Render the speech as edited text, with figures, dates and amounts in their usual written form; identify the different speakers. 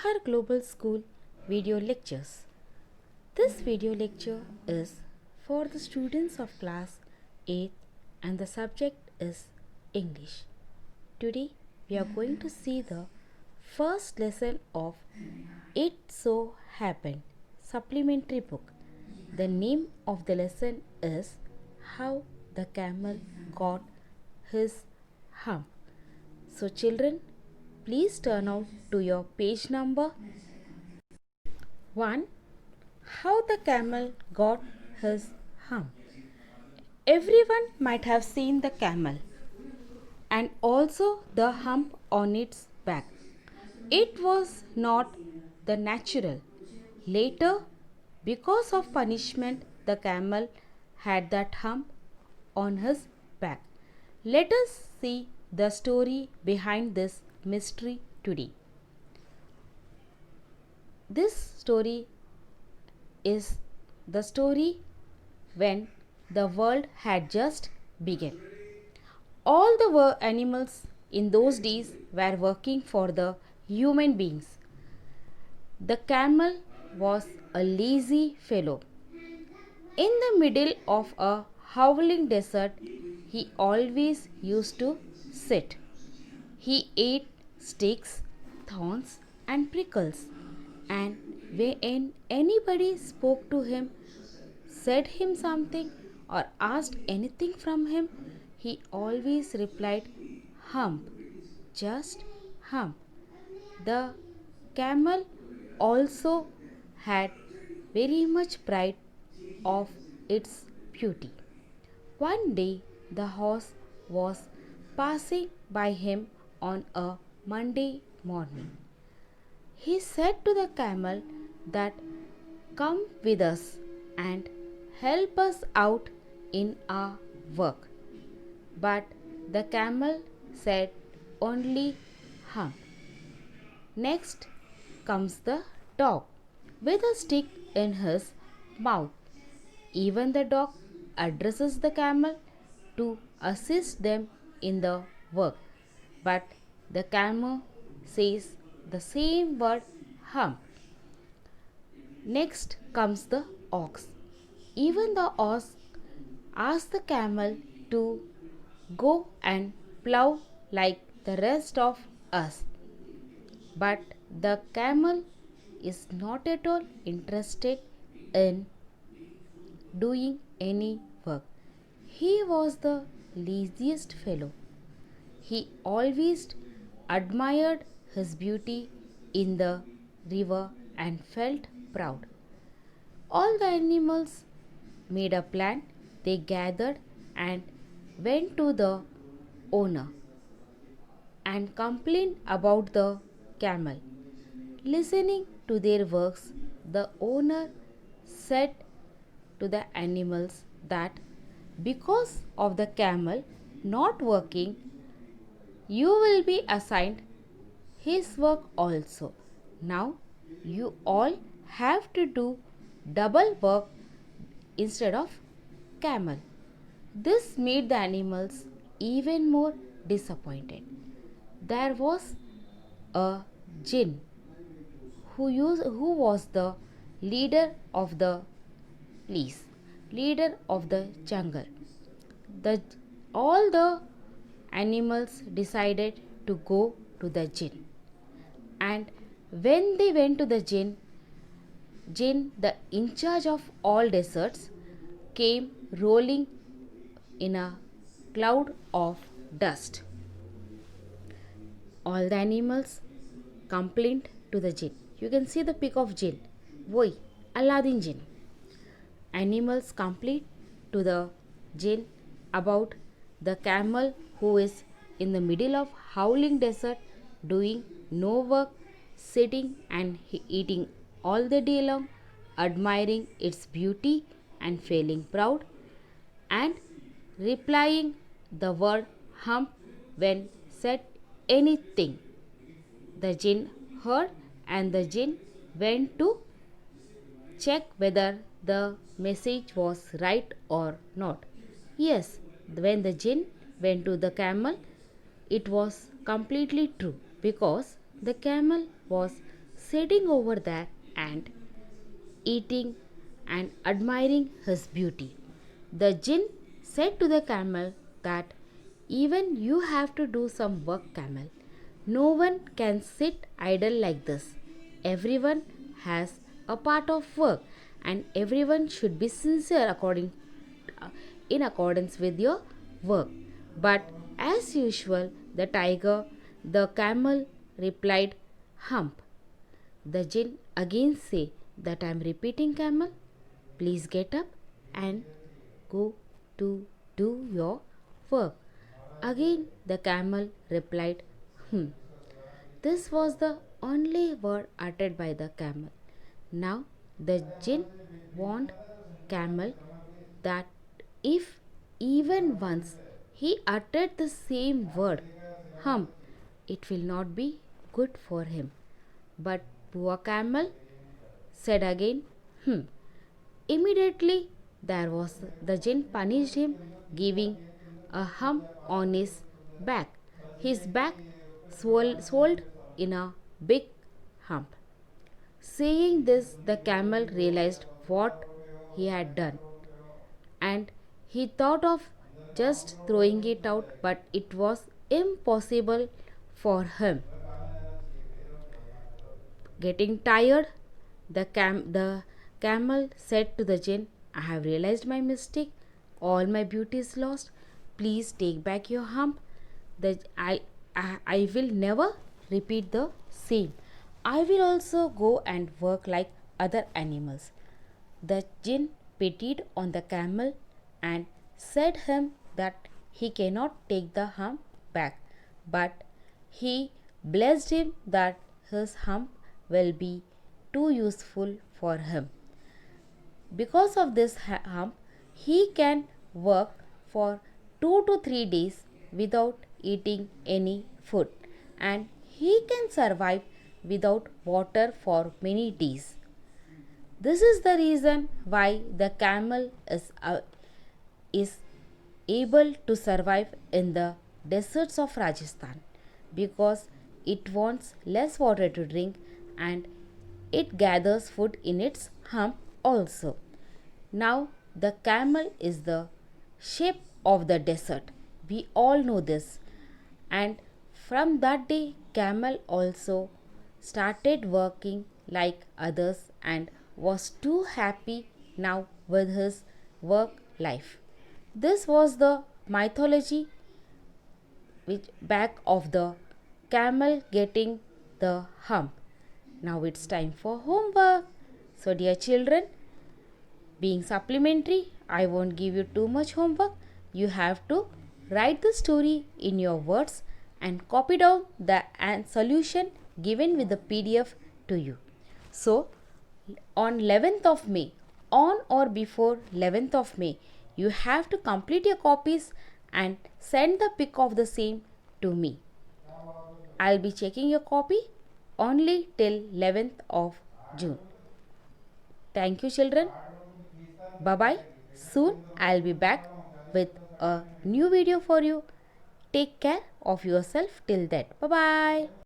Speaker 1: Sahar Global School video lectures. This video lecture is for the students of class 8th and the subject is English. Today we are going to see the first lesson of It So Happened supplementary book. The name of the lesson is How the Camel Got His Hump. So children, please turn out to your page number 1. How the camel got his hump. Everyone might have seen the camel and also the hump on its back. It was not the natural. Later, because of punishment, the camel had that hump on his back. Let us see the story behind this mystery today. This story is the story when the world had just begun. All the animals in those days were working for the human beings. The camel was a lazy fellow. In the middle of a howling desert, he always used to sit. He ate sticks, thorns, and prickles, and when anybody spoke to him, said him something, or asked anything from him, he always replied, Hump, just hump. The camel also had very much pride of its beauty. One day the horse was passing by him on a Monday morning. He said to the camel that come with us and help us out in our work. But the camel said only hump. Next comes the dog with a stick in his mouth. Even the dog addresses the camel to assist them in the work. But the camel says the same word hump. Next comes the ox. Even the ox asks the camel to go and plow like the rest of us. But the camel is not at all interested in doing any work. He was the laziest fellow. He always admired his beauty in the river and felt proud. All the animals made a plan. They gathered and went to the owner and complained about the camel. Listening to their works, the owner said to the animals that because of the camel not working, you will be assigned his work also. Now you all have to do double work instead of camel. This made the animals even more disappointed. There was a jinn who was the leader of the police, leader of the jungle. All the animals decided to go to the jinn. And when they went to the jinn, the in charge of all deserts, came rolling in a cloud of dust. All the animals complained to the jinn. You can see the pic of jinn. Woi, Aladdin jinn. Animals complained to the jinn about the camel who is in the middle of howling desert doing no work, sitting and eating all the day long, admiring its beauty and feeling proud, and replying the word hump when said anything. The jinn heard and the jinn went to check whether the message was right or not. Yes, when the jinn went to the camel, it was completely true because the camel was sitting over there and eating and admiring his beauty. The jinn said to the camel that even you have to do some work, camel. No one can sit idle like this. Everyone has a part of work and everyone should be sincere in accordance with your work. But as usual, the camel replied, hump. The jinn again say that I am repeating, camel. Please get up and go to do your work. Again the camel replied, hmm. This was the only word uttered by the camel. Now the jinn warned camel that if even once he uttered the same word, hum, it will not be good for him. But poor camel said again, hmm. Immediately the jinn punished him, giving a hump on his back. His back swelled in a big hump. Saying this, the camel realized what he had done and he thought of just throwing it out, but it was impossible for him. Getting tired, the camel said to the jinn, I have realized my mistake. All my beauty is lost. Please take back your hump. I will never repeat the same. I will also go and work like other animals. The jinn pitied on the camel and said him that he cannot take the hump back, but he blessed him that his hump will be too useful for him. Because of this hump, he can work for 2 to 3 days without eating any food, and he can survive without water for many days. This is the reason why the camel is able to survive in the deserts of Rajasthan, because it wants less water to drink and it gathers food in its hump also. Now the camel is the shape of the desert. We all know this. And from that day, camel also started working like others and was too happy now with his work life. This was the mythology which back of the camel getting the hump. Now it's time for homework. So dear children, being supplementary, I won't give you too much homework. You have to write the story in your words and copy down the solution given with the PDF to you. So on 11th of May, on or before 11th of May, you have to complete your copies and send the pic of the same to me. I'll be checking your copy only till 11th of June. Thank you children. Bye bye. Soon I'll be back with a new video for you. Take care of yourself till then. Bye bye.